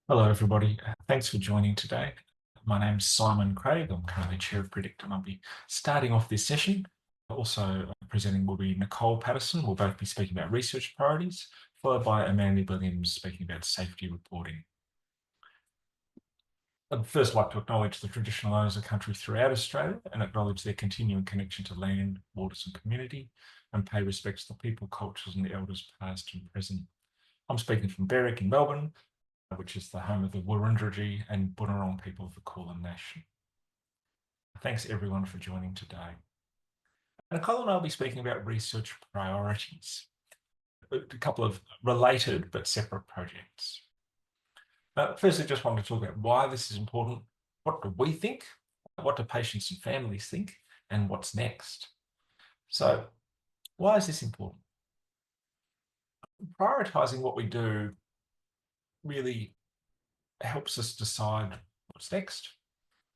Hello, everybody. Thanks for joining today. My name's Simon Craig. I'm currently Chair of Predict, and I'll be starting off this session. Also presenting will be Nicole Pattison. We'll both be speaking about research priorities, followed by Amanda Williams speaking about safety reporting. I'd first like to acknowledge the traditional owners of country throughout Australia and acknowledge their continuing connection to land, waters and community, and pay respects to the people, cultures and the elders past and present. I'm speaking from Berwick in Melbourne, which is the home of the Wurundjeri and Bunurong people of the Kulin Nation. Thanks everyone for joining today. Nicole and I will be speaking about research priorities, a couple of related but separate projects. Firstly, just wanted to talk about why this is important. What do we think? What do patients and families think? And what's next? So why is this important? Prioritising what we do really helps us decide what's next,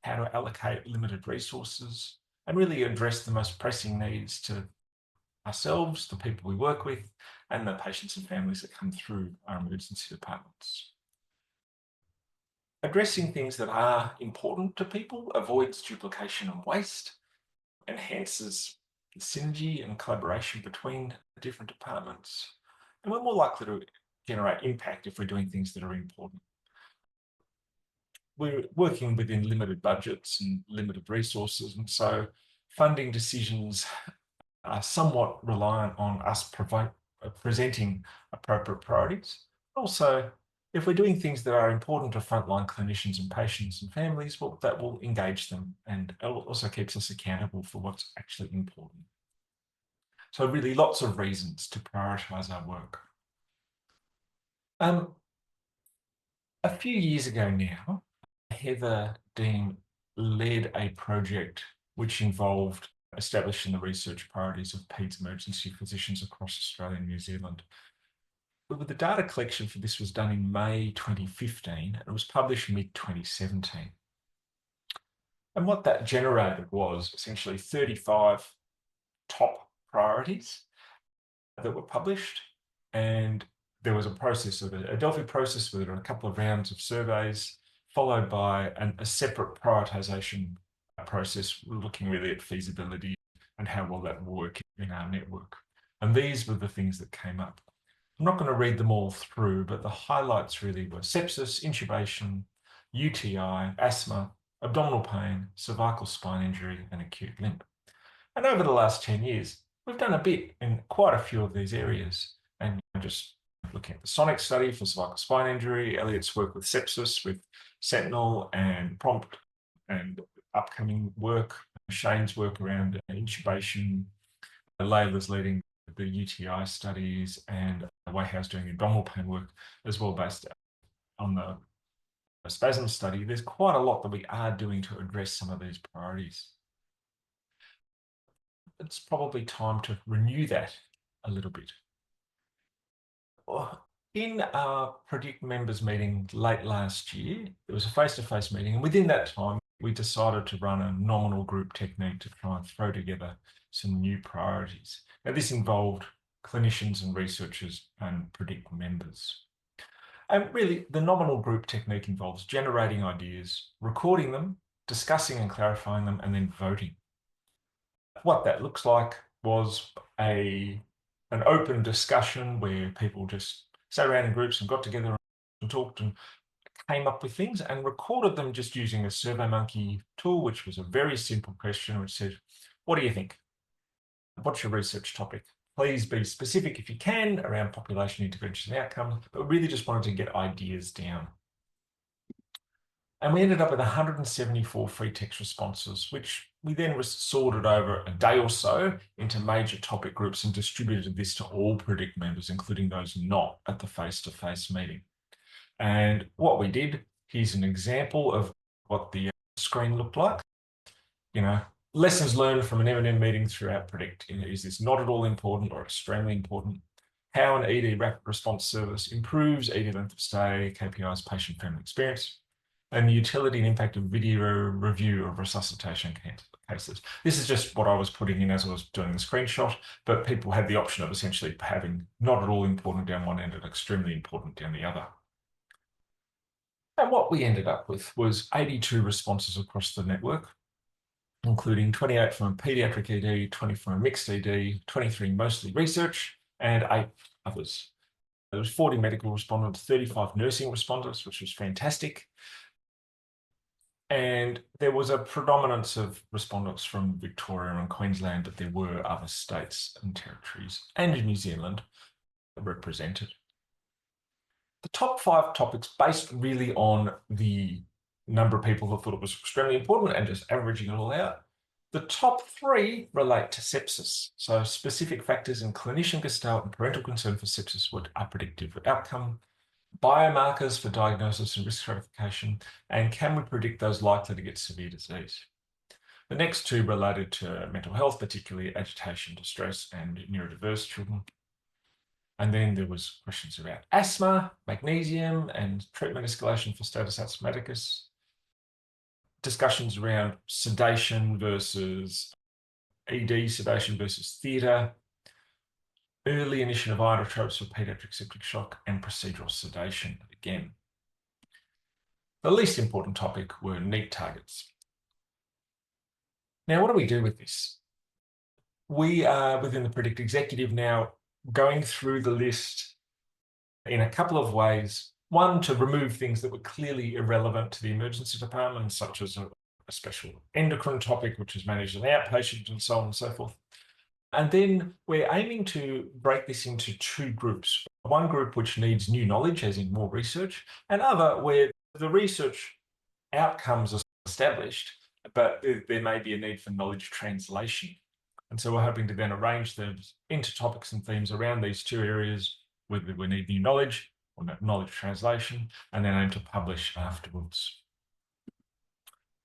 how to allocate limited resources, and really address the most pressing needs to ourselves, the people we work with, and the patients and families that come through our emergency departments. Addressing things that are important to people avoids duplication and waste, enhances the synergy and collaboration between the different departments, and we're more likely to generate impact if we're doing things that are important. We're working within limited budgets and limited resources, and so funding decisions are somewhat reliant on us presenting appropriate priorities. Also, if we're doing things that are important to frontline clinicians and patients and families, well, that will engage them and it also keeps us accountable for what's actually important. So really lots of reasons to prioritise our work. A few years ago now, Heather Dean led a project which involved establishing the research priorities of peds emergency physicians across Australia and New Zealand. But the data collection for this was done in May 2015 and it was published mid-2017. And what that generated was essentially 35 top priorities that were published, and there was a process of a Delphi process with a couple of rounds of surveys, followed by a separate prioritisation process looking really at feasibility and how well that will work in our network. And these were the things that came up. I'm not going to read them all through, but the highlights really were sepsis, intubation, UTI, asthma, abdominal pain, cervical spine injury, and acute limp. And over the last 10 years, we've done a bit in quite a few of these areas. And just looking at the Sonic study for cervical spine injury, Elliot's work with sepsis, with Sentinel and Prompt, and upcoming work, Shane's work around intubation, Layla's leading the UTI studies, and Wayhouse doing abdominal pain work as well based on the spasm study. There's quite a lot that we are doing to address some of these priorities. It's probably time to renew that a little bit. In our Predict members meeting late last year, there was a face-to-face meeting, and within that time, we decided to run a nominal group technique to try and throw together some new priorities. Now, this involved clinicians and researchers and Predict members. And really, the nominal group technique involves generating ideas, recording them, discussing and clarifying them, and then voting. What that looks like was an open discussion where people just sat around in groups and got together and talked and came up with things and recorded them just using a SurveyMonkey tool, which was a very simple question which said, what do you think? What's your research topic? Please be specific if you can around population intervention outcomes, but really just wanted to get ideas down. And we ended up with 174 free text responses, which we then sorted over a day or so into major topic groups and distributed this to all Predict members, including those not at the face-to-face meeting. And what we did, here's an example of what the screen looked like. Lessons learned from an M&M meeting throughout Predict. Is this not at all important or extremely important? How an ED rapid response service improves ED length of stay, KPIs, patient family experience, and the utility and impact of video review of resuscitation cases. This is just what I was putting in as I was doing the screenshot, but people had the option of essentially having not at all important down one end and extremely important down the other. And what we ended up with was 82 responses across the network, including 28 from paediatric ED, 20 from mixed ED, 23 mostly research, and 8 others. There was 40 medical respondents, 35 nursing respondents, which was fantastic. And there was a predominance of respondents from Victoria and Queensland, but there were other states and territories and New Zealand represented. The top 5 topics, based really on the number of people that thought it was extremely important and just averaging it all out. The top 3 relate to sepsis. So specific factors in clinician gestalt and parental concern for sepsis are predictive of outcome, biomarkers for diagnosis and risk stratification, and can we predict those likely to get severe disease? The next 2 related to mental health, particularly agitation, distress, and neurodiverse children. And then there was questions about asthma, magnesium, and treatment escalation for status asthmaticus. Discussions around sedation versus ED sedation versus theatre, early initiation of inotropes for paediatric septic shock, and procedural sedation again. The least important topic were NEAT targets. Now, what do we do with this? We are within the Predict Executive now going through the list in a couple of ways. One, to remove things that were clearly irrelevant to the emergency department, such as a special endocrine topic, which is managed as an outpatient, and so on and so forth. And then we're aiming to break this into 2 groups. One group which needs new knowledge, as in more research, and other where the research outcomes are established, but there may be a need for knowledge translation. And so we're hoping to then arrange them into topics and themes around these 2 areas, whether we need new knowledge or knowledge translation, and then aim to publish afterwards.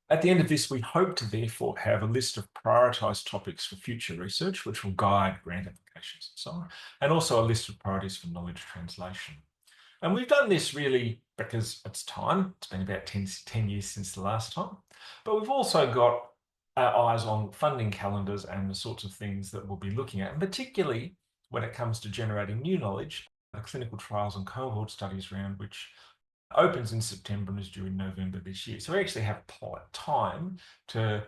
At the end of this, we hope to therefore have a list of prioritised topics for future research, which will guide grant applications and so on, and also a list of priorities for knowledge translation. And we've done this really because it's time. It's been about 10 years since the last time. But we've also got our eyes on funding calendars and the sorts of things that we'll be looking at, and particularly when it comes to generating new knowledge, the clinical trials and cohort studies round, which opens in September and is due in November this year. So we actually have time to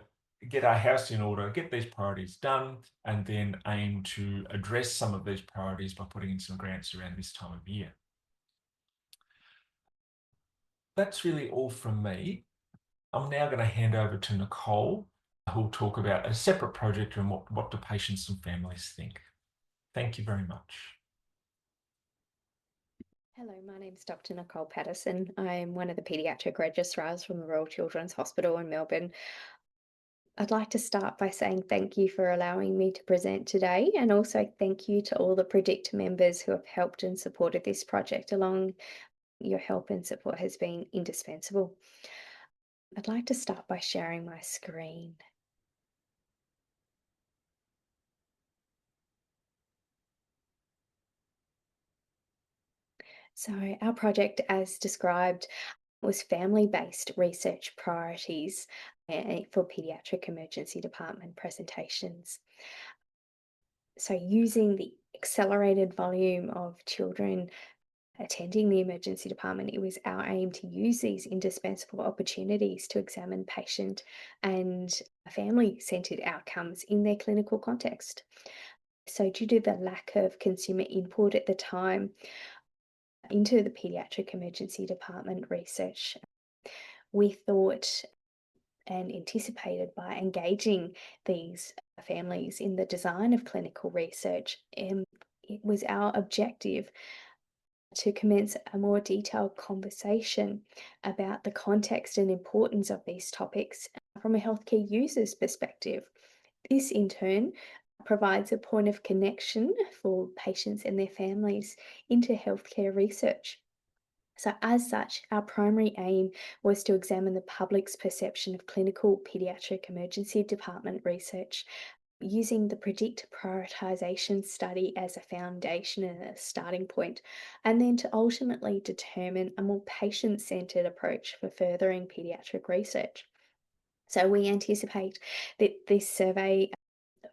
get our house in order, get these priorities done, and then aim to address some of these priorities by putting in some grants around this time of year. That's really all from me. I'm now going to hand over to Nicole, who'll talk about a separate project and what do patients and families think. Thank you very much. Hello, my name is Dr. Nicole Pattison. I'm one of the paediatric registrars from the Royal Children's Hospital in Melbourne. I'd like to start by saying thank you for allowing me to present today, and also thank you to all the Predict members who have helped and supported this project along. Your help and support has been indispensable. I'd like to start by sharing my screen. So our project, as described, was family-based research priorities for paediatric emergency department presentations. So using the accelerated volume of children attending the emergency department, it was our aim to use these indispensable opportunities to examine patient and family-centred outcomes in their clinical context. So due to the lack of consumer input at the time into the paediatric emergency department research, we thought and anticipated by engaging these families in the design of clinical research, it was our objective to commence a more detailed conversation about the context and importance of these topics from a healthcare user's perspective. This, in turn, provides a point of connection for patients and their families into healthcare research. So as such, our primary aim was to examine the public's perception of clinical paediatric emergency department research using the Predict prioritisation study as a foundation and a starting point, and then to ultimately determine a more patient-centred approach for furthering paediatric research. So we anticipate that this survey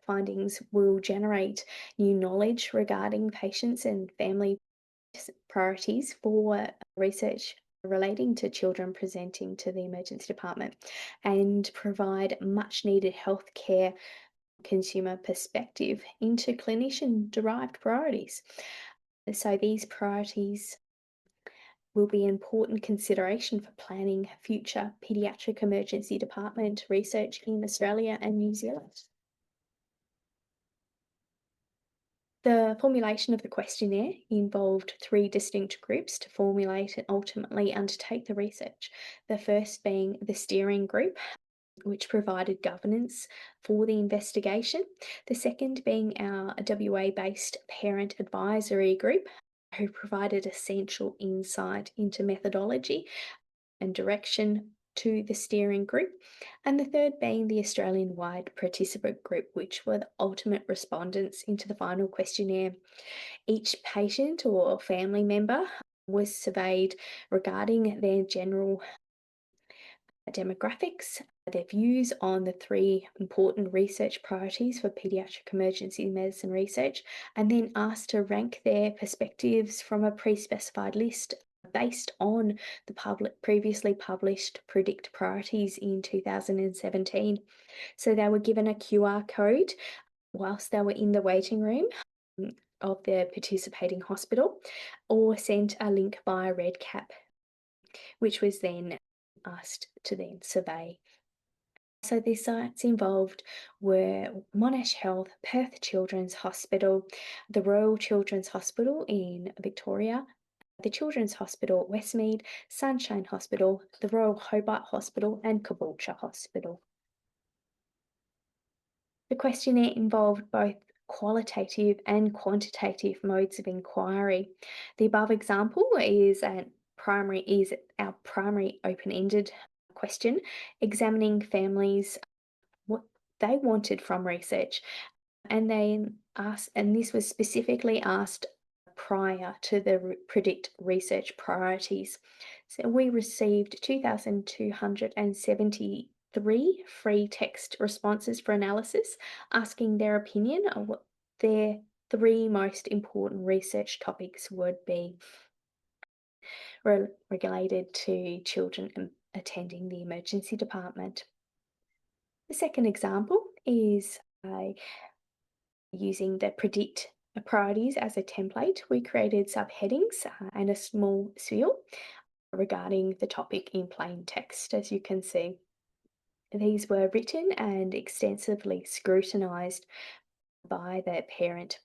findings will generate new knowledge regarding patients and family priorities for research relating to children presenting to the emergency department and provide much needed healthcare consumer perspective into clinician derived priorities. So these priorities will be important consideration for planning future paediatric emergency department research in Australia and New Zealand. The formulation of the questionnaire involved 3 distinct groups to formulate and ultimately undertake the research. The first being the steering group, which provided governance for the investigation. The second being our WA-based parent advisory group, who provided essential insight into methodology and direction to the steering group. And the third being the Australian-wide participant group, which were the ultimate respondents into the final questionnaire. Each patient or family member was surveyed regarding their general demographics, their views on the 3 important research priorities for paediatric emergency medicine research, and then asked to rank their perspectives from a pre-specified list based on the previously published predict priorities in 2017. So they were given a QR code whilst they were in the waiting room of their participating hospital, or sent a link via RedCap, which was then asked to then survey. So the sites involved were Monash Health, Perth Children's Hospital, the Royal Children's Hospital in Victoria, the Children's Hospital Westmead, Sunshine Hospital, the Royal Hobart Hospital and Caboolture Hospital. The questionnaire involved both qualitative and quantitative modes of inquiry. The above example is our primary open-ended question, examining families what they wanted from research, and this was specifically asked prior to the predict research priorities. So we received 2,273 free text responses for analysis, asking their opinion on what their 3 most important research topics would be related to children attending the emergency department. The second example is using the predict priorities as a template. We created subheadings and a small spiel regarding the topic in plain text, as you can see. These were written and extensively scrutinised by the parent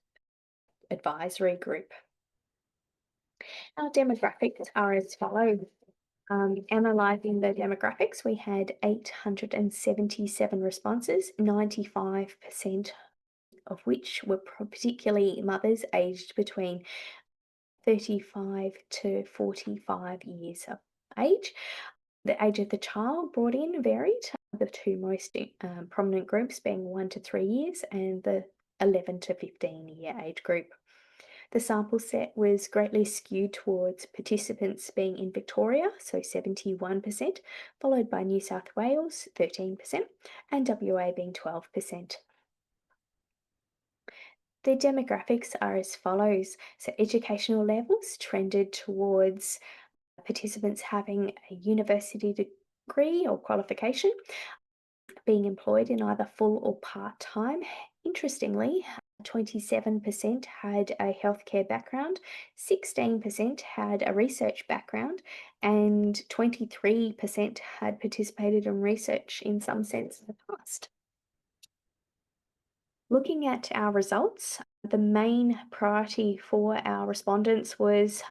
advisory group. Our demographics are as follows. Analysing the demographics, we had 877 responses, 95% of which were particularly mothers aged between 35 to 45 years of age. The age of the child brought in varied, the 2 most prominent groups being 1 to 3 years and the 11 to 15 year age group. The sample set was greatly skewed towards participants being in Victoria, so 71%, followed by New South Wales, 13%, and WA being 12%. The demographics are as follows. So educational levels trended towards participants having a university degree or qualification, being employed in either full or part-time. Interestingly, 27% had a healthcare background, 16% had a research background, and 23% had participated in research in some sense in the past. Looking at our results, the main priority for our respondents was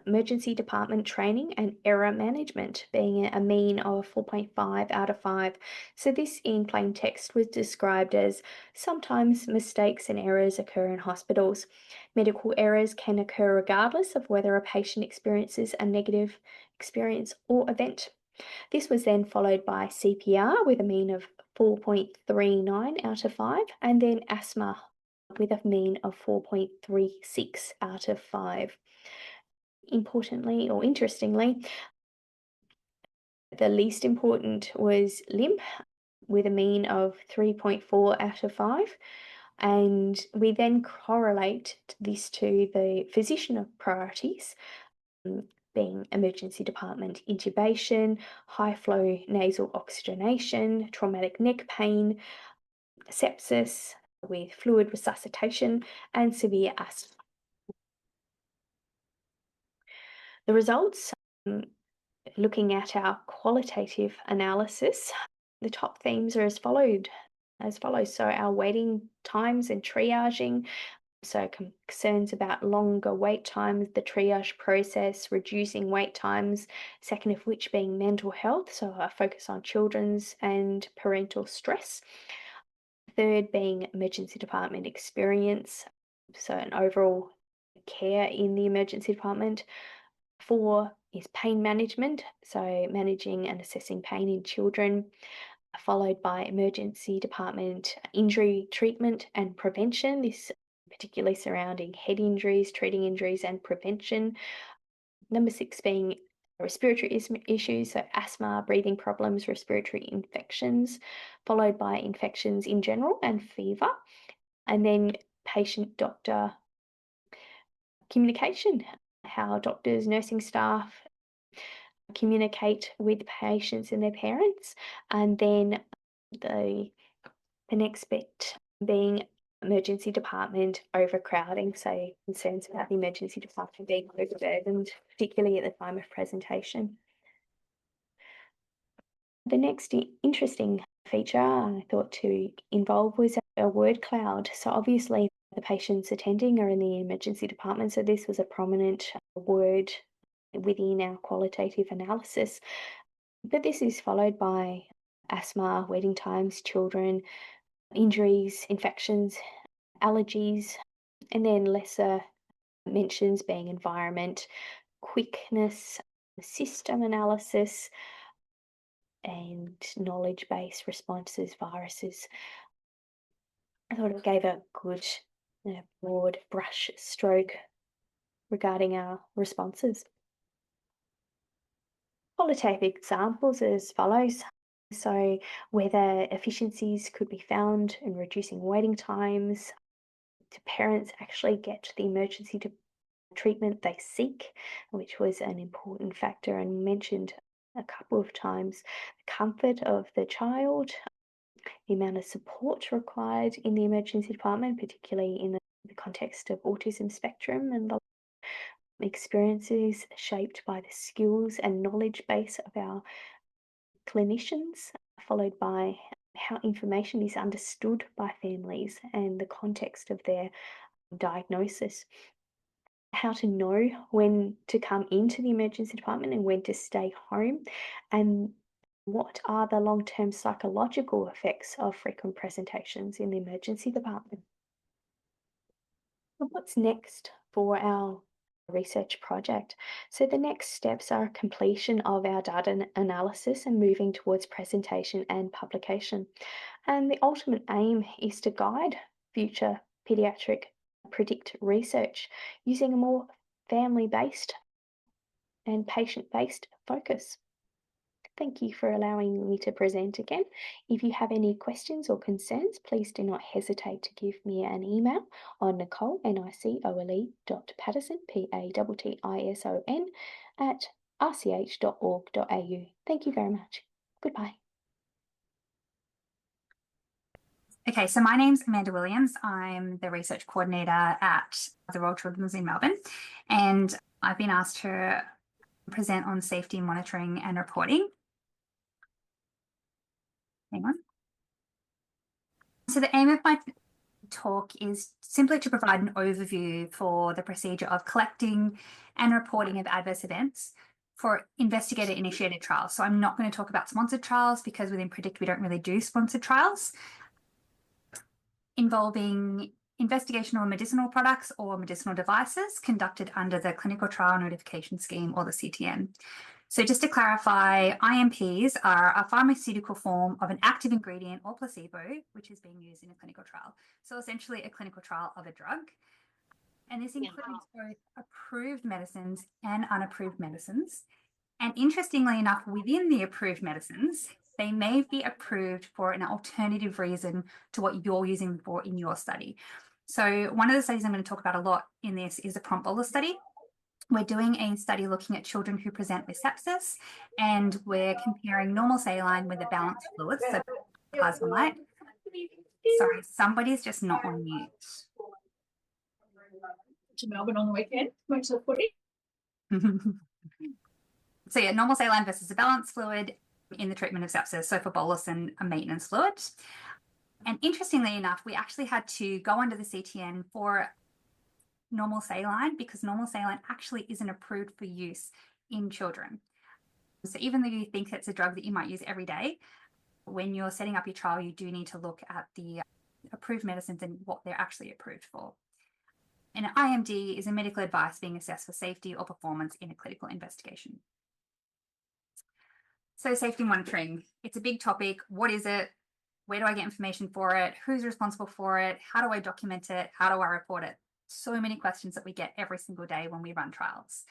emergency department training and error management, being a mean of 4.5 out of 5. So this in plain text was described as sometimes mistakes and errors occur in hospitals. Medical errors can occur regardless of whether a patient experiences a negative experience or event. This was then followed by CPR with a mean of 4.39 out of 5, and then asthma with a mean of 4.36 out of 5. Importantly or interestingly, the least important was limp with a mean of 3.4 out of 5. And we then correlate this to the physician priorities. being emergency department intubation, high flow nasal oxygenation, traumatic neck pain, sepsis with fluid resuscitation, and severe asthma. The results, looking at our qualitative analysis, the top themes are as follows. So our waiting times and triaging, so concerns about longer wait times, the triage process, reducing wait times, second of which being mental health, so a focus on children's and parental stress. Third being emergency department experience, so an overall care in the emergency department. 4 is pain management, so managing and assessing pain in children, followed by emergency department injury treatment and prevention, this particularly surrounding head injuries, treating injuries and prevention. Number 6 being respiratory issues, so asthma, breathing problems, respiratory infections, followed by infections in general and fever. And then patient-doctor communication, how doctors, nursing staff communicate with patients and their parents. And then the next bit being emergency department overcrowding, so concerns about the emergency department being overburdened, particularly at the time of presentation. The next interesting feature I thought to involve was a word cloud. So obviously the patients attending are in the emergency department, so this was a prominent word within our qualitative analysis. But this is followed by asthma, waiting times, children, injuries, infections, allergies, and then lesser mentions being environment, quickness, system analysis, and knowledge-based responses, viruses. I thought it gave a good broad brush stroke regarding our responses. Qualitative examples as follows. So whether efficiencies could be found in reducing waiting times, do parents actually get the emergency treatment they seek, which was an important factor and mentioned a couple of times, the comfort of the child, the amount of support required in the emergency department, particularly in the context of autism spectrum, and the experiences shaped by the skills and knowledge base of our clinicians, followed by how information is understood by families and the context of their diagnosis, how to know when to come into the emergency department and when to stay home, and what are the long-term psychological effects of frequent presentations in the emergency department. But what's next for our research project? So the next steps are completion of our data analysis and moving towards presentation and publication. And the ultimate aim is to guide future paediatric predict research using a more family-based and patient-based focus. Thank you for allowing me to present again. If you have any questions or concerns, please do not hesitate to give me an email on Nicole, Nicole.Pattison, Pattison, at rch.org.au. Thank you very much. Goodbye. Okay, so my name's Amanda Williams. I'm the research coordinator at the Royal Children's in Melbourne, and I've been asked to present on safety monitoring and reporting. Hang on. So the aim of my talk is simply to provide an overview for the procedure of collecting and reporting of adverse events for investigator-initiated trials. So I'm not going to talk about sponsored trials because within Predict we don't really do sponsored trials involving investigational medicinal products or medicinal devices conducted under the Clinical Trial Notification Scheme or the CTN. So just to clarify, IMPs are a pharmaceutical form of an active ingredient or placebo, which is being used in a clinical trial. So essentially a clinical trial of a drug. And this includes both approved medicines and unapproved medicines. And interestingly enough, within the approved medicines, they may be approved for an alternative reason to what you're using them for in your study. So one of the studies I'm going to talk about a lot in this is the prompt bolus study. We're doing a study looking at children who present with sepsis, and we're comparing normal saline with a balanced fluid, so plasma light. Sorry, somebody's just not on mute. To Melbourne on the weekend, watch the footy. So yeah, normal saline versus a balanced fluid in the treatment of sepsis, so for bolus and a maintenance fluid. And interestingly enough, we actually had to go under the CTN for normal saline because normal saline actually isn't approved for use in children. So even though you think it's a drug that you might use every day, when you're setting up your trial, you do need to look at the approved medicines and what they're actually approved for. And an IMD is a medical advice being assessed for safety or performance in a clinical investigation. So safety monitoring, it's a big topic. What is it? Where do I get information for it? Who's responsible for it? How do I document it? How do I report it? So many questions that we get every single day when we run trials.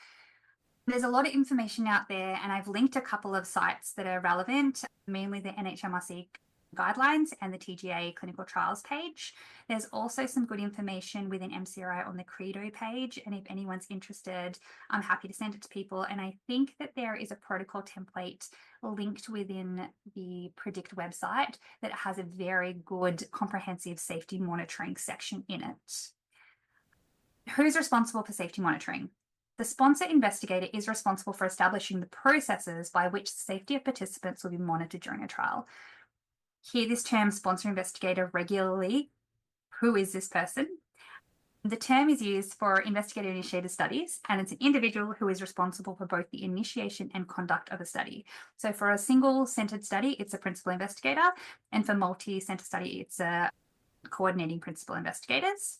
There's a lot of information out there, and I've linked a couple of sites that are relevant, mainly the NHMRC guidelines and the TGA clinical trials page. There's also some good information within MCRI on the Credo page, and if anyone's interested, I'm happy to send it to people. And I think that there is a protocol template linked within the Predict website that has a very good comprehensive safety monitoring section in it. Who's responsible for safety monitoring? The sponsor investigator is responsible for establishing the processes by which the safety of participants will be monitored during a trial. Hear this term sponsor investigator regularly. Who is this person? The term is used for investigator-initiated studies, and it's an individual who is responsible for both the initiation and conduct of a study. So for a single-centered study, it's a principal investigator, and for multi-center study, it's a coordinating principal investigators.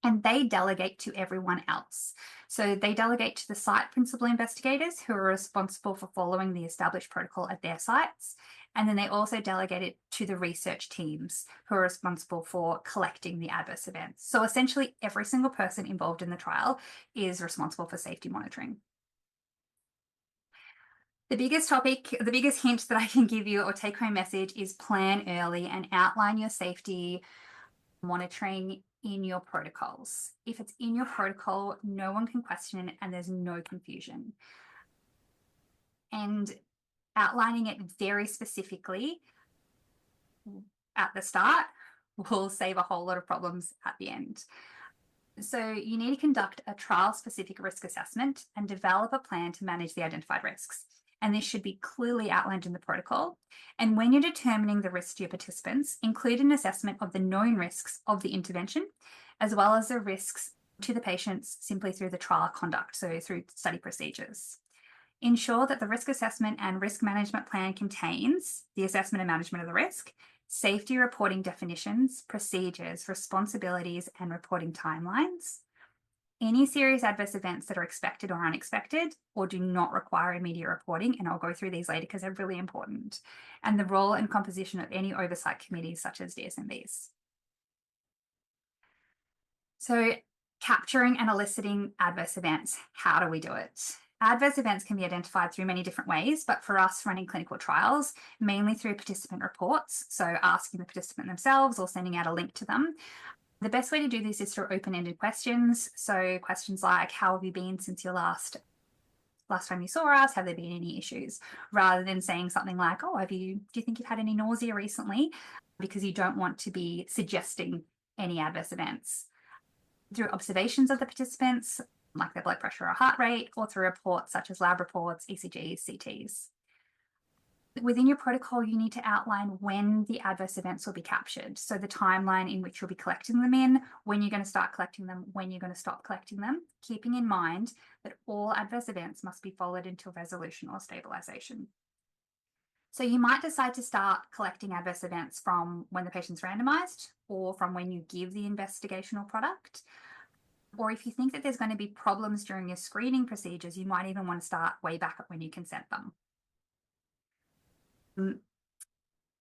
And they delegate to everyone else. So they delegate to the site principal investigators who are responsible for following the established protocol at their sites. And then they also delegate it to the research teams who are responsible for collecting the adverse events. So essentially every single person involved in the trial is responsible for safety monitoring. The biggest topic, the biggest hint that I can give you or take home message is plan early and outline your safety monitoring in your protocols. If it's in your protocol, no one can question it and there's no confusion. And outlining it very specifically at the start will save a whole lot of problems at the end. So you need to conduct a trial-specific risk assessment and develop a plan to manage the identified risks. And this should be clearly outlined in the protocol. And when you're determining the risk to your participants, include an assessment of the known risks of the intervention, as well as the risks to the patients simply through the trial conduct, so through study procedures. Ensure that the risk assessment and risk management plan contains the assessment and management of the risk, safety reporting definitions, procedures, responsibilities, and reporting timelines. Any serious adverse events that are expected or unexpected or do not require immediate reporting, and I'll go through these later because they're really important, and the role and composition of any oversight committees such as DSMBs. So capturing and eliciting adverse events, how do we do it? Adverse events can be identified through many different ways, but for us running clinical trials, mainly through participant reports, so asking the participant themselves or sending out a link to them. The best way to do this is through open-ended questions. So questions like, how have you been since your last time you saw us? Have there been any issues? Rather than saying something like, oh, do you think you've had any nausea recently? Because you don't want to be suggesting any adverse events. Through observations of the participants, like their blood pressure or heart rate, or through reports such as lab reports, ECGs, CTs. Within your protocol, you need to outline when the adverse events will be captured. So the timeline in which you'll be collecting them in, when you're going to start collecting them, when you're going to stop collecting them, keeping in mind that all adverse events must be followed until resolution or stabilization. So you might decide to start collecting adverse events from when the patient's randomized or from when you give the investigational product. Or if you think that there's going to be problems during your screening procedures, you might even want to start way back at when you consent them.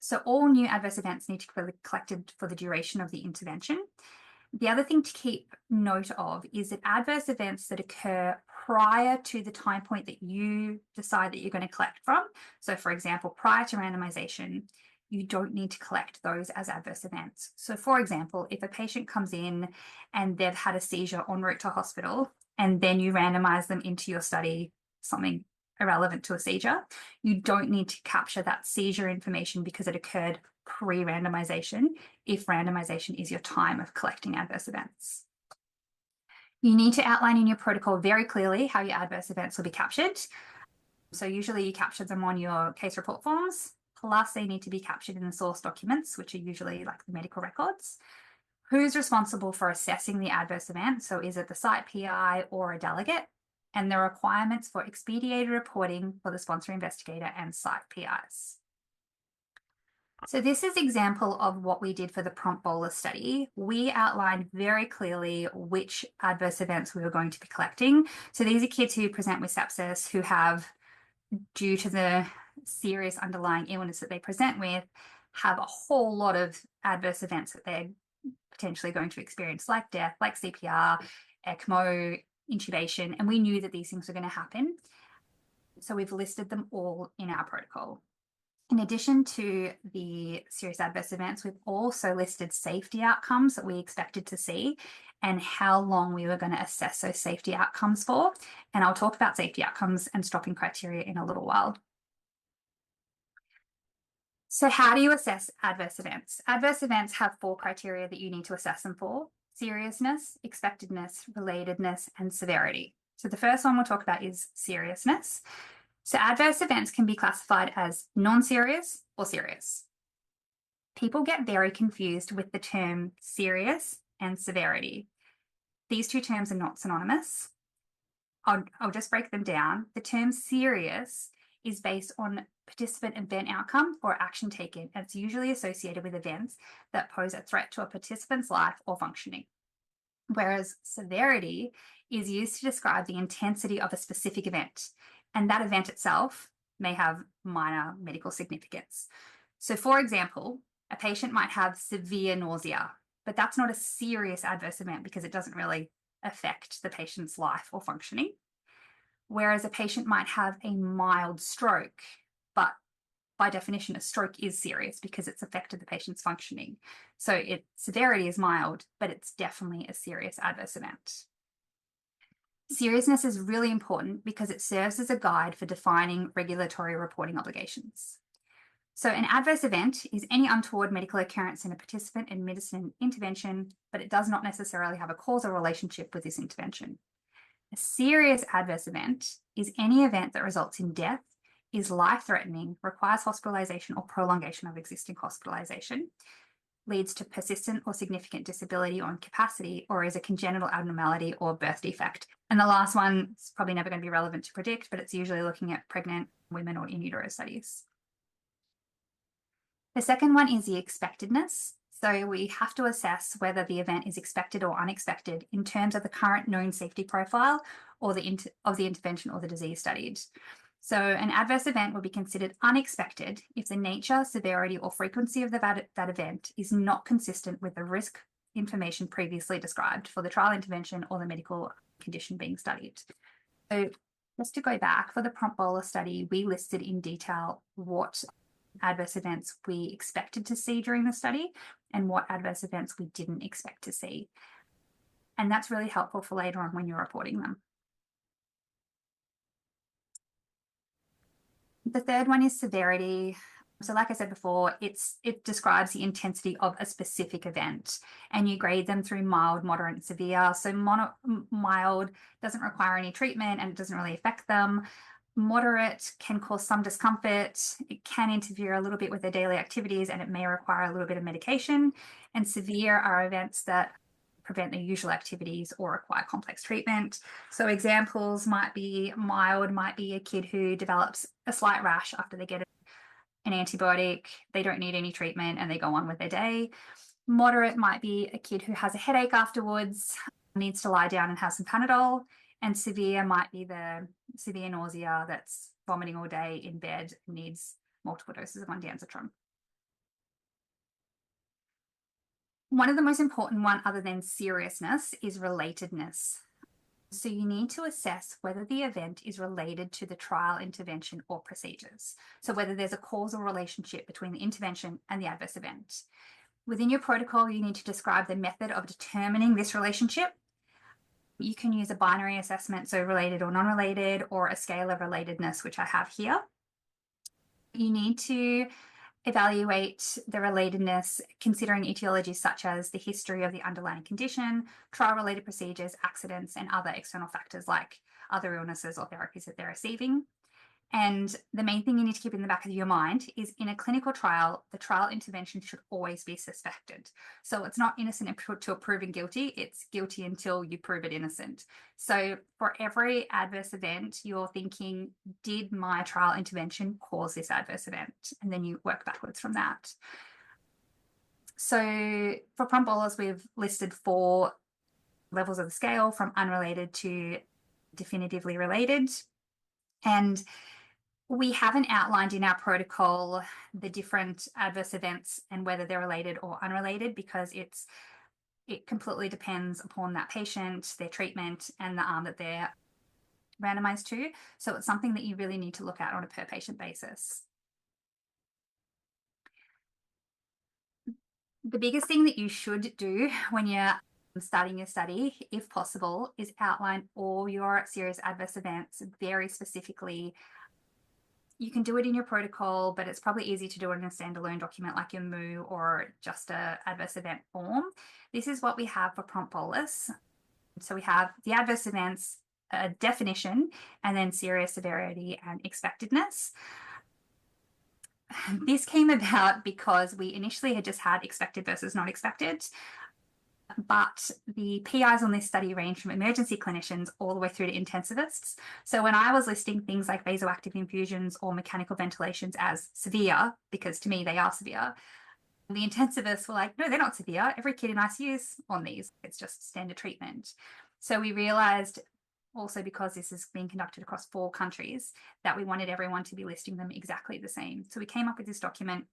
So all new adverse events need to be collected for the duration of the intervention. The other thing to keep note of is that adverse events that occur prior to the time point that you decide that you're going to collect from, so for example, prior to randomization, you don't need to collect those as adverse events. So for example, if a patient comes in and they've had a seizure en route to hospital and then you randomize them into your study, something irrelevant to a seizure. You don't need to capture that seizure information because it occurred pre-randomization if randomization is your time of collecting adverse events. You need to outline in your protocol very clearly how your adverse events will be captured. So usually you capture them on your case report forms, plus they need to be captured in the source documents, which are usually like the medical records. Who's responsible for assessing the adverse event? So is it the site PI or a delegate? And the requirements for expedited reporting for the sponsor investigator and site PIs. So this is an example of what we did for the prompt bolus study. We outlined very clearly which adverse events we were going to be collecting. So these are kids who present with sepsis who have, due to the serious underlying illness that they present with, have a whole lot of adverse events that they're potentially going to experience, like death, like CPR, ECMO, intubation, and we knew that these things were going to happen. So we've listed them all in our protocol. In addition to the serious adverse events, we've also listed safety outcomes that we expected to see and how long we were going to assess those safety outcomes for. And I'll talk about safety outcomes and stopping criteria in a little while. So how do you assess adverse events? Adverse events have 4 criteria that you need to assess them for: seriousness, expectedness, relatedness, and severity. So the first one we'll talk about is seriousness. So adverse events can be classified as non-serious or serious. People get very confused with the term serious and severity. These two terms are not synonymous. I'll just break them down. The term serious is based on participant event outcome or action taken, and it's usually associated with events that pose a threat to a participant's life or functioning. Whereas severity is used to describe the intensity of a specific event, and that event itself may have minor medical significance. So for example, a patient might have severe nausea, but that's not a serious adverse event because it doesn't really affect the patient's life or functioning. Whereas a patient might have a mild stroke, but by definition, a stroke is serious because it's affected the patient's functioning. So severity is mild, but it's definitely a serious adverse event. Seriousness is really important because it serves as a guide for defining regulatory reporting obligations. So an adverse event is any untoward medical occurrence in a participant administered intervention, but it does not necessarily have a causal relationship with this intervention. A serious adverse event is any event that results in death, is life-threatening, requires hospitalization or prolongation of existing hospitalization, leads to persistent or significant disability or incapacity, or is a congenital abnormality or birth defect. And the last one is probably never going to be relevant to predict, but it's usually looking at pregnant women or in utero studies. The second one is the expectedness. So we have to assess whether the event is expected or unexpected in terms of the current known safety profile or the intervention or the disease studied. So an adverse event will be considered unexpected if the nature, severity, or frequency of that event is not consistent with the risk information previously described for the trial intervention or the medical condition being studied. So just to go back, for the prompt bolus study, we listed in detail what adverse events we expected to see during the study and what adverse events we didn't expect to see. And that's really helpful for later on when you're reporting them. The third one is severity. So like I said before, it describes the intensity of a specific event, and you grade them through mild, moderate, and severe. So mild doesn't require any treatment and it doesn't really affect them. Moderate can cause some discomfort. It can interfere a little bit with their daily activities and it may require a little bit of medication. And severe are events that prevent their usual activities or require complex treatment. So examples might be mild, might be a kid who develops a slight rash after they get an antibiotic, they don't need any treatment and they go on with their day. Moderate might be a kid who has a headache afterwards, needs to lie down and have some Panadol. And severe might be the severe nausea that's vomiting all day in bed, needs multiple doses of ondansetron. One of the most important one, other than seriousness, is relatedness. So you need to assess whether the event is related to the trial intervention or procedures. So whether there's a causal relationship between the intervention and the adverse event. Within your protocol, you need to describe the method of determining this relationship. You can use a binary assessment, so related or non-related, or a scale of relatedness, which I have here. You need to evaluate the relatedness considering etiologies such as the history of the underlying condition, trial-related procedures, accidents, and other external factors like other illnesses or therapies that they're receiving. And the main thing you need to keep in the back of your mind is in a clinical trial, the trial intervention should always be suspected. So it's not innocent until proven guilty, it's guilty until you prove it innocent. So for every adverse event, you're thinking, did my trial intervention cause this adverse event? And then you work backwards from that. So for prompt bolus, we've listed 4 levels of the scale from unrelated to definitively related. And we haven't outlined in our protocol the different adverse events and whether they're related or unrelated, because it completely depends upon that patient, their treatment, and the arm that they're randomized to. So it's something that you really need to look at on a per patient basis. The biggest thing that you should do when you're starting your study, if possible, is outline all your serious adverse events very specifically. You can do it in your protocol, but it's probably easy to do it in a standalone document like your MOO or just a adverse event form. This is what we have for prompt bolus. So we have the adverse events, a definition, and then serious severity and expectedness. This came about because we initially had just had expected versus not expected, but the PIs on this study range from emergency clinicians all the way through to intensivists. So when I was listing things like vasoactive infusions or mechanical ventilations as severe, because to me they are severe, the intensivists were like, no, they're not severe. Every kid in ICU is on these. It's just standard treatment. So we realized also, because this is being conducted across 4 countries, that we wanted everyone to be listing them exactly the same. So we came up with this document,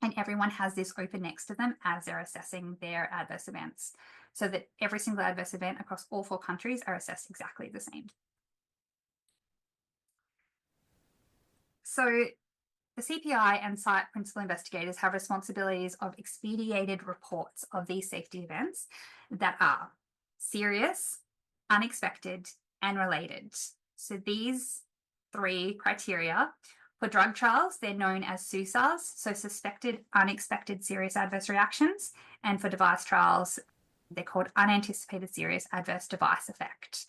and everyone has this open next to them as they're assessing their adverse events, so that every single adverse event across all 4 countries are assessed exactly the same. So the CPI and site principal investigators have responsibilities of expedited reports of these safety events that are serious, unexpected, and related. So these 3 criteria. For drug trials, they're known as SUSARs, so suspected unexpected serious adverse reactions. And for device trials, they're called unanticipated serious adverse device effect.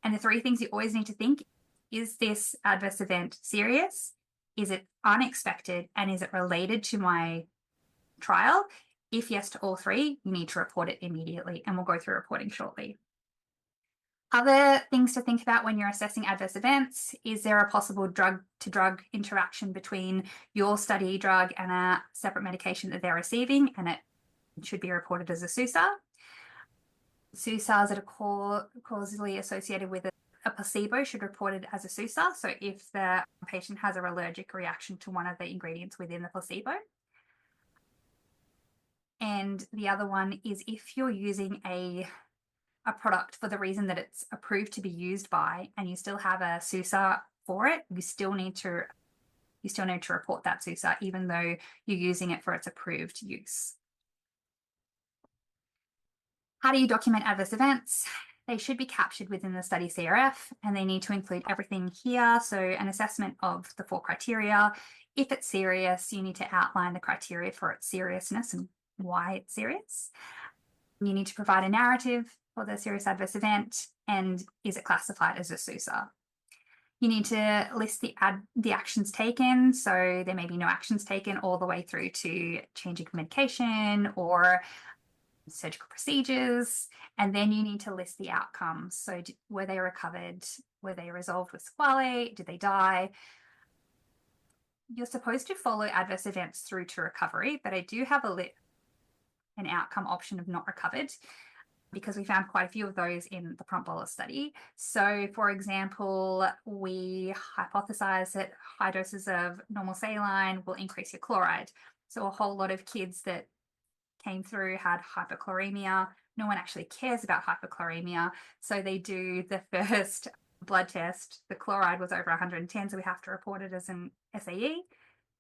And the 3 things you always need to think: is this adverse event serious? Is it unexpected? And is it related to my trial? If yes to all 3, you need to report it immediately, and we'll go through reporting shortly. Other things to think about when you're assessing adverse events: is there a possible drug-to-drug interaction between your study drug and a separate medication that they're receiving, and it should be reported as a SUSAR. SUSARs that are causally associated with a placebo should be reported as a SUSAR. So if the patient has an allergic reaction to one of the ingredients within the placebo. And the other one is if you're using a product for the reason that it's approved to be used by, and you still have a SUSAR for it, you still need to report that SUSAR even though you're using it for its approved use. How do you document adverse events? They should be captured within the study CRF, and they need to include everything here. So an assessment of the 4 criteria. If it's serious, you need to outline the criteria for its seriousness and why it's serious. You need to provide a narrative for the serious adverse event, and is it classified as a SUSAR? You need to list the actions taken, so there may be no actions taken, all the way through to changing medication or surgical procedures. And then you need to list the outcomes. So were they recovered? Were they resolved with sequelae? Did they die? You're supposed to follow adverse events through to recovery, but I do have an outcome option of not recovered, because we found quite a few of those in the prompt bolus study. So for example, we hypothesized that high doses of normal saline will increase your chloride. So a whole lot of kids that came through had hypochloremia. No one actually cares about hypochloremia. So they do the first blood test. The chloride was over 110, so we have to report it as an SAE.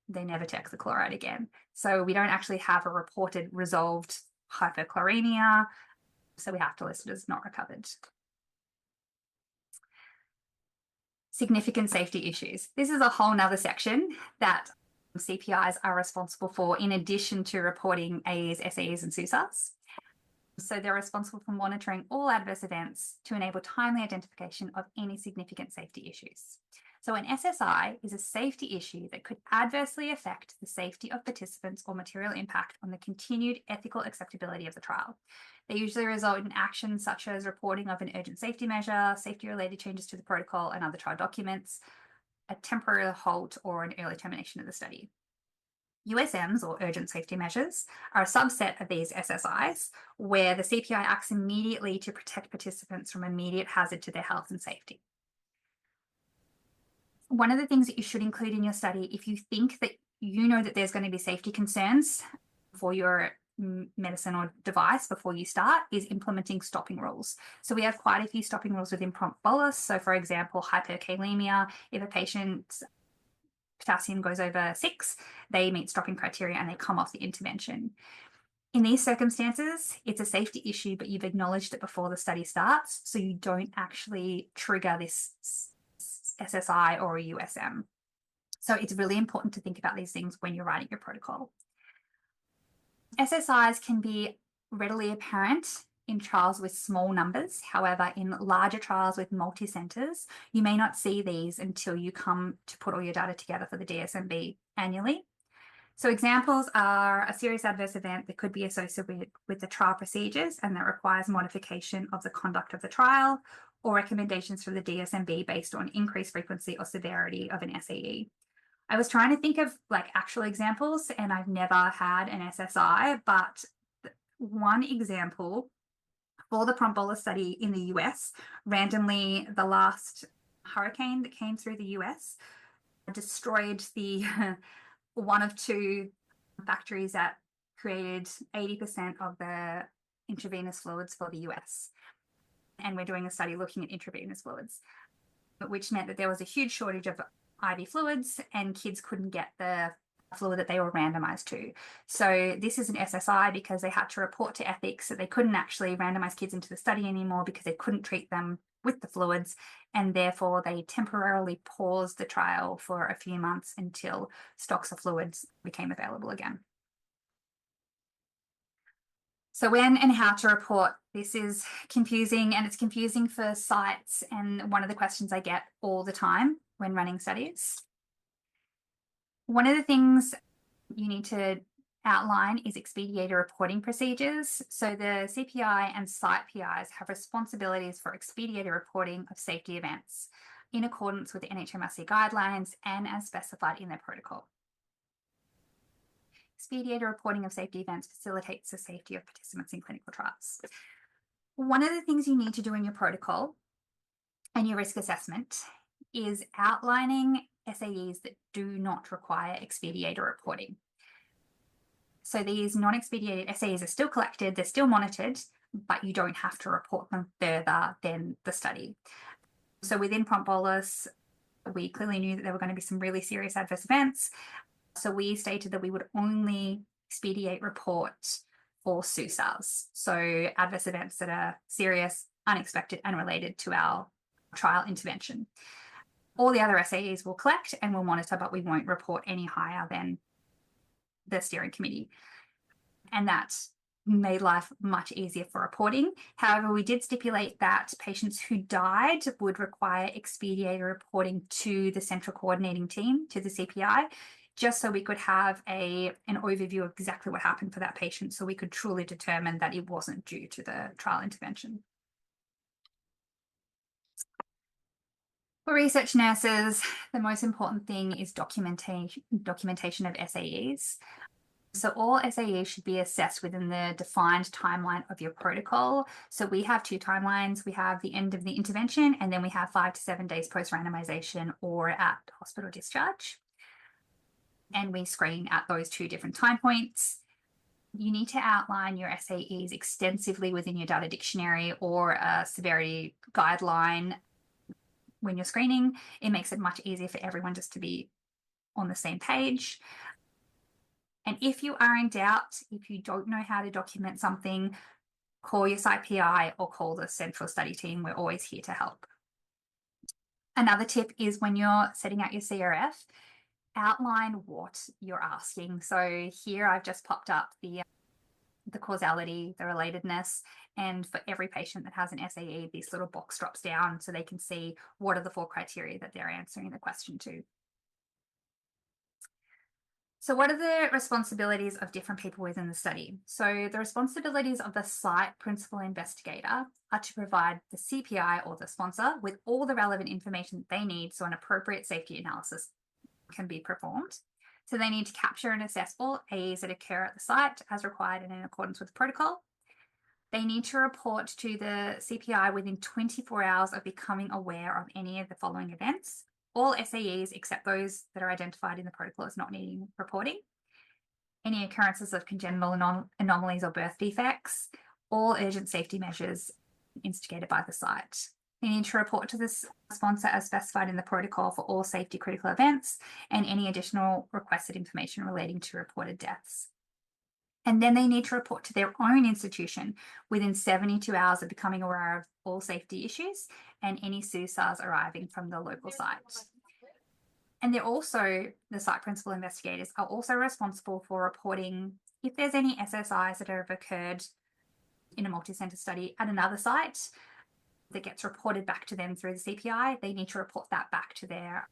They never check the chloride again. So we don't actually have a reported resolved hypochloremia. So we have to list it as not recovered. Significant safety issues. This is a whole nother section that CPIs are responsible for in addition to reporting AEs, SAEs and SUSARs. So they're responsible for monitoring all adverse events to enable timely identification of any significant safety issues. So an SSI is a safety issue that could adversely affect the safety of participants or material impact on the continued ethical acceptability of the trial. They usually result in actions such as reporting of an urgent safety measure, safety-related changes to the protocol and other trial documents, a temporary halt or an early termination of the study. USMs, or urgent safety measures, are a subset of these SSIs where the CPI acts immediately to protect participants from immediate hazard to their health and safety. One of the things that you should include in your study, if you think that you know that there's going to be safety concerns for your medicine or device before you start, is implementing stopping rules. So we have quite a few stopping rules within prompt bolus. So for example, hyperkalemia, if a patient's potassium goes over 6, they meet stopping criteria and they come off the intervention. In these circumstances, it's a safety issue, but you've acknowledged it before the study starts, so you don't actually trigger this SSI or a USM. So it's really important to think about these things when you're writing your protocol. SSIs can be readily apparent in trials with small numbers. However, in larger trials with multi-centres, you may not see these until you come to put all your data together for the DSMB annually. So examples are a serious adverse event that could be associated with the trial procedures and that requires modification of the conduct of the trial, or recommendations from the DSMB based on increased frequency or severity of an SAE. I was trying to think of like actual examples and I've never had an SSI, but one example for the prompt bolus study in the US, randomly the last hurricane that came through the US destroyed the one of 2 factories that created 80% of the intravenous fluids for the US. And we're doing a study looking at intravenous fluids, which meant that there was a huge shortage of IV fluids and kids couldn't get the fluid that they were randomized to. So this is an SSI because they had to report to ethics that they couldn't actually randomize kids into the study anymore because they couldn't treat them with the fluids, and therefore they temporarily paused the trial for a few months until stocks of fluids became available again. So when and how to report, this is confusing, and it's confusing for sites, and one of the questions I get all the time when running studies. One of the things you need to outline is expediator reporting procedures. So the CPI and site PIs have responsibilities for expediator reporting of safety events in accordance with the NHMRC guidelines and as specified in their protocol. Expediator reporting of safety events facilitates the safety of participants in clinical trials. One of the things you need to do in your protocol and your risk assessment is outlining SAEs that do not require expediator reporting. So these non-expediated SAEs are still collected, they're still monitored, but you don't have to report them further than the study. So within prompt bolus, we clearly knew that there were going to be some really serious adverse events. So we stated that we would only expedite report for SUSARs, so adverse events that are serious, unexpected, and related to our trial intervention. All the other SAEs will collect and will monitor, but we won't report any higher than the steering committee. And that made life much easier for reporting. However, we did stipulate that patients who died would require expediator reporting to the central coordinating team, to the CPI, just so we could have an overview of exactly what happened for that patient, so we could truly determine that it wasn't due to the trial intervention. For research nurses, the most important thing is documentation of SAEs. So all SAEs should be assessed within the defined timeline of your protocol. So we have 2 timelines. We have the end of the intervention, and then we have 5 to 7 days post-randomization or at hospital discharge. And we screen at those 2 different time points. You need to outline your SAEs extensively within your data dictionary or a severity guideline when you're screening. It makes it much easier for everyone just to be on the same page. And if you are in doubt, if you don't know how to document something, call your site PI or call the central study team. We're always here to help. Another tip is when you're setting out your CRF, outline what you're asking. So here I've just popped up the causality, the relatedness, and for every patient that has an SAE, this little box drops down so they can see what are the 4 criteria that they're answering the question to. So what are the responsibilities of different people within the study? So the responsibilities of the site principal investigator are to provide the CPI or the sponsor with all the relevant information that they need so an appropriate safety analysis can be performed. So they need to capture and assess all AEs that occur at the site as required and in accordance with the protocol. They need to report to the CPI within 24 hours of becoming aware of any of the following events. All SAEs except those that are identified in the protocol as not needing reporting. Any occurrences of congenital anomalies or birth defects. All urgent safety measures instigated by the site. They need to report to the sponsor as specified in the protocol for all safety critical events and any additional requested information relating to reported deaths. And then they need to report to their own institution within 72 hours of becoming aware of all safety issues and any SUSARs arriving from the local site. And they're also, the site principal investigators are also responsible for reporting if there's any SSIs that have occurred in a multi-center study at another site that gets reported back to them through the CPI, they need to report that back to their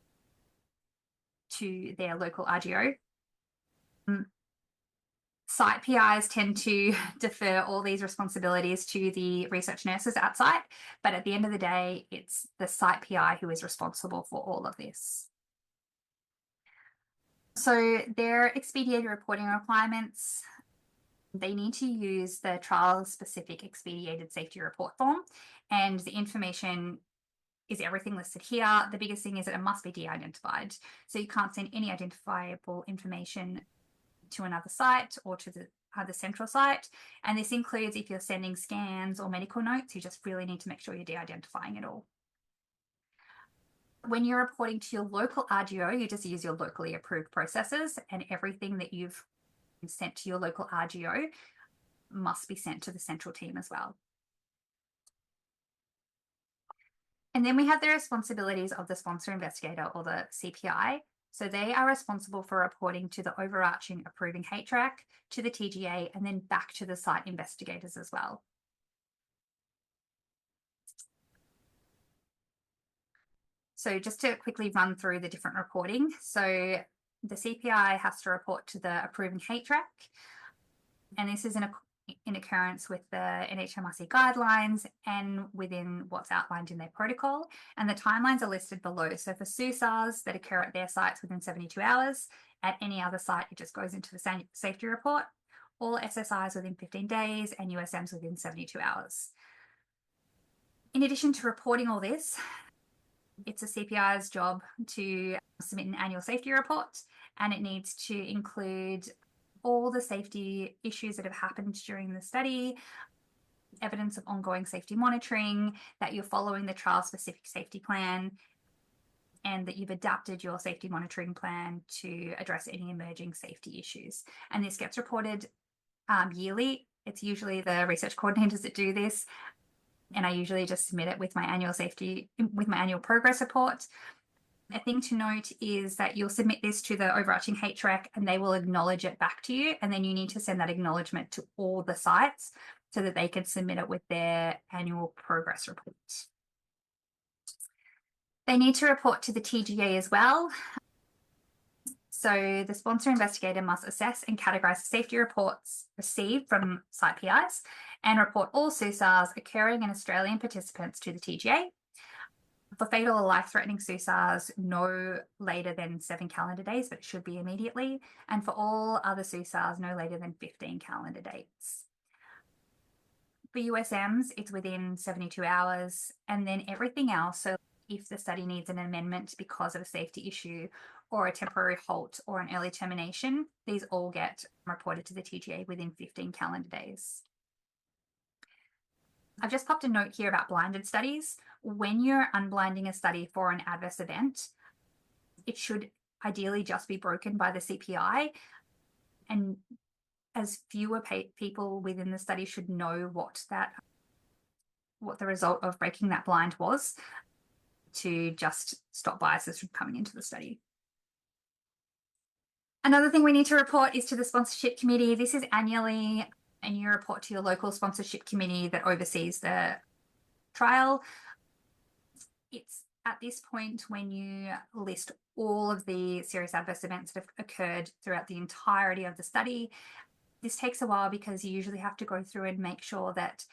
local RGO. Site PIs tend to defer all these responsibilities to the research nurses at site, but at the end of the day, it's the site PI who is responsible for all of this. So their expedited reporting requirements, they need to use the trial-specific expedited safety report form, and the information is everything listed here. The biggest thing is that it must be de-identified. So you can't send any identifiable information to another site or to the other central site. And this includes if you're sending scans or medical notes, you just really need to make sure you're de-identifying it all. When you're reporting to your local RGO, you just use your locally approved processes, and everything that you've sent to your local RGO must be sent to the central team as well. And then we have the responsibilities of the sponsor investigator or the CPI. So they are responsible for reporting to the overarching approving HRAC, to the TGA, and then back to the site investigators as well. So just to quickly run through the different reporting. So the CPI has to report to the approving HRAC, and this is in occurrence with the NHMRC guidelines and within what's outlined in their protocol. And the timelines are listed below. So for SUSARs that occur at their sites within 72 hours, at any other site, it just goes into the safety report. All SSIs within 15 days and USMs within 72 hours. In addition to reporting all this, it's a CPI's job to submit an annual safety report, and it needs to include all the safety issues that have happened during the study, evidence of ongoing safety monitoring, that you're following the trial-specific safety plan, and that you've adapted your safety monitoring plan to address any emerging safety issues. And this gets reported yearly. It's usually the research coordinators that do this, and I usually just submit it with my annual progress report. A thing to note is that you'll submit this to the overarching HRAC and they will acknowledge it back to you, and then you need to send that acknowledgement to all the sites so that they can submit it with their annual progress report. They need to report to the TGA as well. So the sponsor investigator must assess and categorise safety reports received from site PIs and report all SUSARs occurring in Australian participants to the TGA. For fatal or life-threatening SUSARs, no later than 7 calendar days, but it should be immediately. And for all other SUSARs, no later than 15 calendar dates. For USMs, it's within 72 hours. And then everything else, so if the study needs an amendment because of a safety issue or a temporary halt or an early termination, these all get reported to the TGA within 15 calendar days. I've just popped a note here about blinded studies. When you're unblinding a study for an adverse event, it should ideally just be broken by the CPI. And as fewer people within the study should know what the result of breaking that blind was, to just stop biases from coming into the study. Another thing we need to report is to the sponsorship committee. This is annually, and you report to your local sponsorship committee that oversees the trial. It's at this point when you list all of the serious adverse events that have occurred throughout the entirety of the study. This takes a while because you usually have to go through and make sure that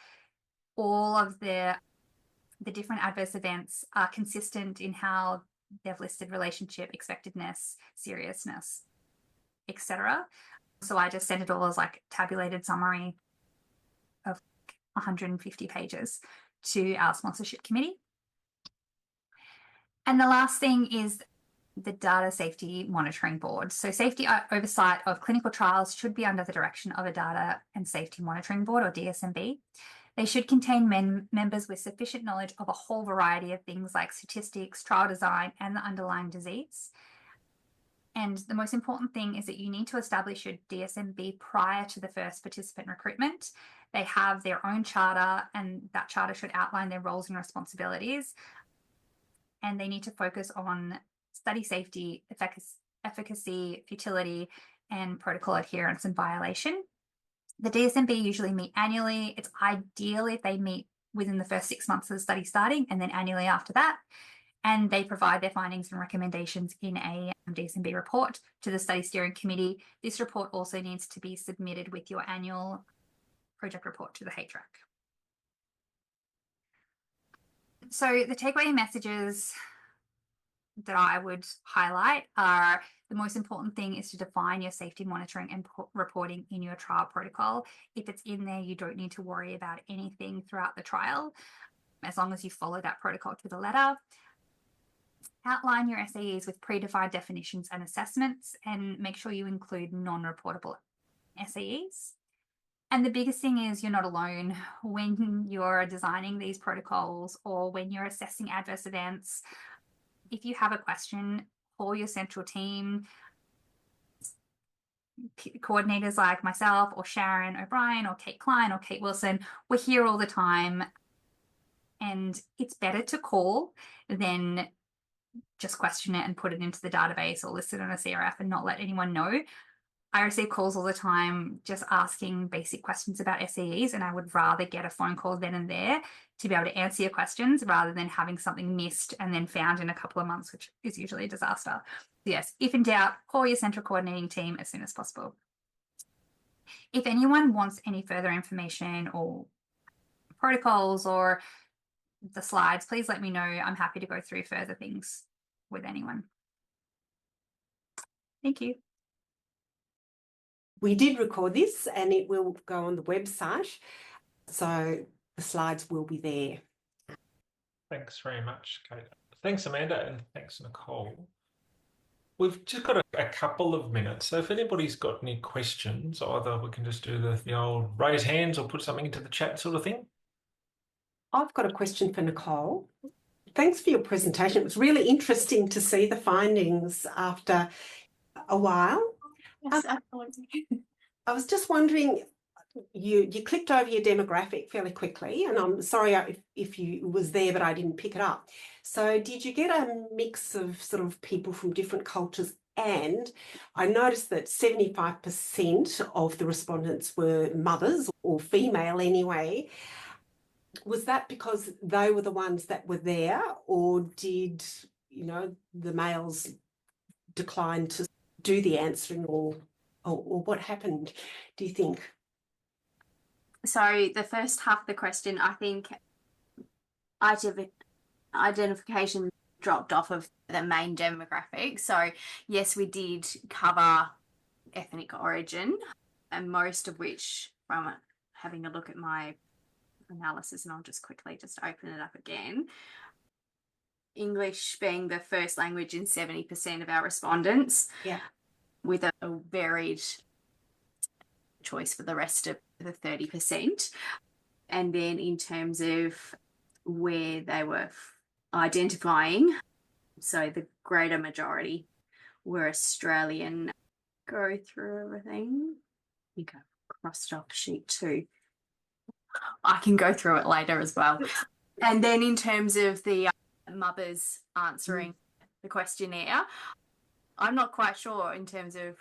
all of the different adverse events are consistent in how they've listed relationship, expectedness, seriousness, etc. So I just sent it all as like tabulated summary of 150 pages to our sponsorship committee. And the last thing is the Data Safety Monitoring Board. So safety oversight of clinical trials should be under the direction of a Data and Safety Monitoring Board, or DSMB. They should contain members with sufficient knowledge of a whole variety of things like statistics, trial design, and the underlying disease. And the most important thing is that you need to establish your DSMB prior to the first participant recruitment. They have their own charter, and that charter should outline their roles and responsibilities. And they need to focus on study safety, efficacy, futility, and protocol adherence and violation. The DSMB usually meet annually. It's ideal if they meet within the first 6 months of the study starting, and then annually after that. And they provide their findings and recommendations in a DSMB report to the study steering committee. This report also needs to be submitted with your annual project report to the HRAC. So the takeaway messages that I would highlight are: the most important thing is to define your safety monitoring and reporting in your trial protocol. If it's in there, you don't need to worry about anything throughout the trial, as long as you follow that protocol to the letter. Outline your SAEs with predefined definitions and assessments, and make sure you include non-reportable SAEs. And the biggest thing is you're not alone when you're designing these protocols or when you're assessing adverse events. If you have a question, call your central team. Coordinators like myself or Sharon O'Brien or Kate Klein or Kate Wilson, we're here all the time. And it's better to call than just question it and put it into the database or list it on a CRF and not let anyone know. I receive calls all the time just asking basic questions about SAEs, and I would rather get a phone call then and there to be able to answer your questions rather than having something missed and then found in a couple of months, which is usually a disaster. Yes, if in doubt, call your central coordinating team as soon as possible. If anyone wants any further information or protocols or the slides, please let me know. I'm happy to go through further things with anyone. Thank you. We did record this and it will go on the website, so the slides will be there. Thanks very much, Kate. Thanks, Amanda, and thanks, Nicole. We've just got a couple of minutes, so if anybody's got any questions, either we can just do the old raise hands or put something into the chat sort of thing. I've got a question for Nicole. Thanks for your presentation. It was really interesting to see the findings after a while. Yes, absolutely. I was just wondering, you clicked over your demographic fairly quickly, and I'm sorry if you was there, but I didn't pick it up. So did you get a mix of sort of people from different cultures? And I noticed that 75% of the respondents were mothers, or female anyway. Was that because they were the ones that were there, or did, the males decline to do the answering, or what happened, do you think? So the first half of the question, I think identification dropped off of the main demographic. So yes, we did cover ethnic origin, and most of which, from having a look at my analysis, and I'll just quickly open it up again. English being the first language in 70% of our respondents, yeah, with a varied choice for the rest of the 30%. And then in terms of where they were identifying, so the greater majority were Australian. Go through everything. Okay. crossed off sheet 2. I can go through it later as well. And then in terms of the mothers answering the questionnaire, I'm not quite sure in terms of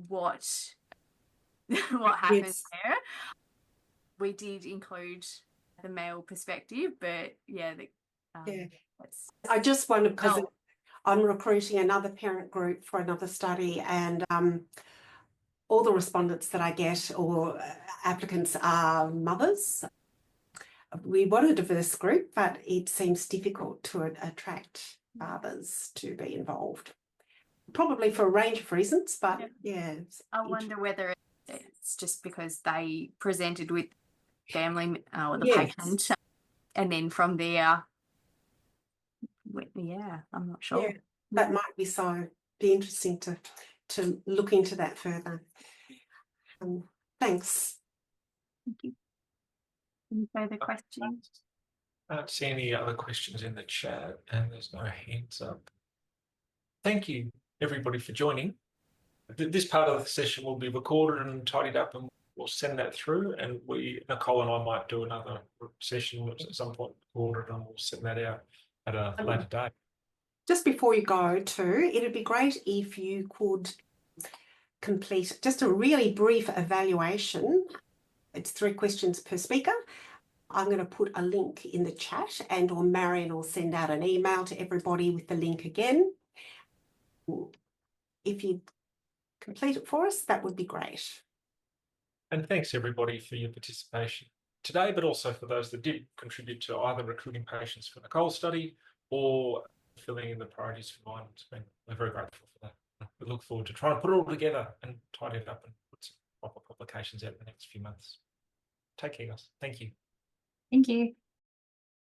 what happens there. We did include the male perspective, but yeah, I just wonder because I'm recruiting another parent group for another study, and all the respondents that I get or applicants are mothers. We want a diverse group, but it seems difficult to attract fathers to be involved. Probably for a range of reasons, but I wonder whether it's just because they presented with family or the patient, and then from there, I'm not sure. Yeah, that might be so. Be interesting to look into that further. Thanks. Thank you. Any further questions? I don't see any other questions in the chat, and there's no hands up. Thank you, everybody, for joining. This part of the session will be recorded and tidied up, and we'll send that through. And Nicole and I might do another session at some point recorded, and we'll send that out at a later date. Just before you go too, it'd be great if you could complete just a really brief evaluation. It's 3 questions per speaker. I'm going to put a link in the chat, and or Marion will send out an email to everybody with the link again. If you complete it for us, that would be great. And thanks everybody for your participation today, but also for those that did contribute to either recruiting patients for Nicole's study or filling in the priorities for mine. We're very grateful for that. We look forward to trying to put it all together and tidy it up and put some proper publications out in the next few months. Take care, guys. Thank you. Thank you.